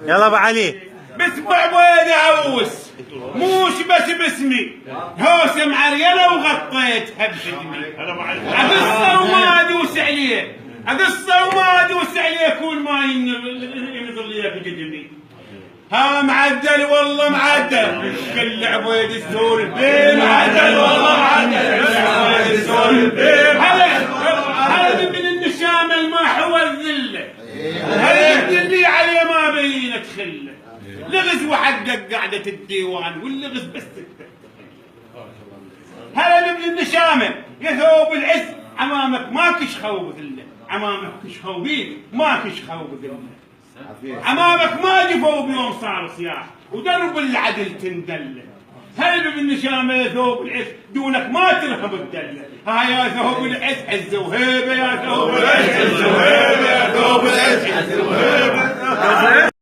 يلا ابو علي. باسبوع بويدي عوس موش بس باسمي هوسم عريانه وغطيتها بجدمي. اقصه وما ادوس عليه، اقصه وما ادوس عليه كل ما ينظر لي بجدمي. ها معدل والله معدل كل عبيد السور البين معدل والله معدل كل عبيد السور البين. هذا من النشامه الماح والذله، هذا اللي عليه ما بينك خله. لغز وحقق قعده الديوان واللغز بس هذا من النشامه يا ثوب العز امامك ما كشخوا بذله، امامك كشخوا بيك ما كشخوا بذله، امامك ما جفوا بيوم صار صياح ودرب العدل تندله. هل بالنشامه يا ثوب العز دونك ما ترهب الدله. ها يا ثوب العز عز وهيبه، يا ثوب العز عز وهيبه، يا ثوب العز عز وهيبه.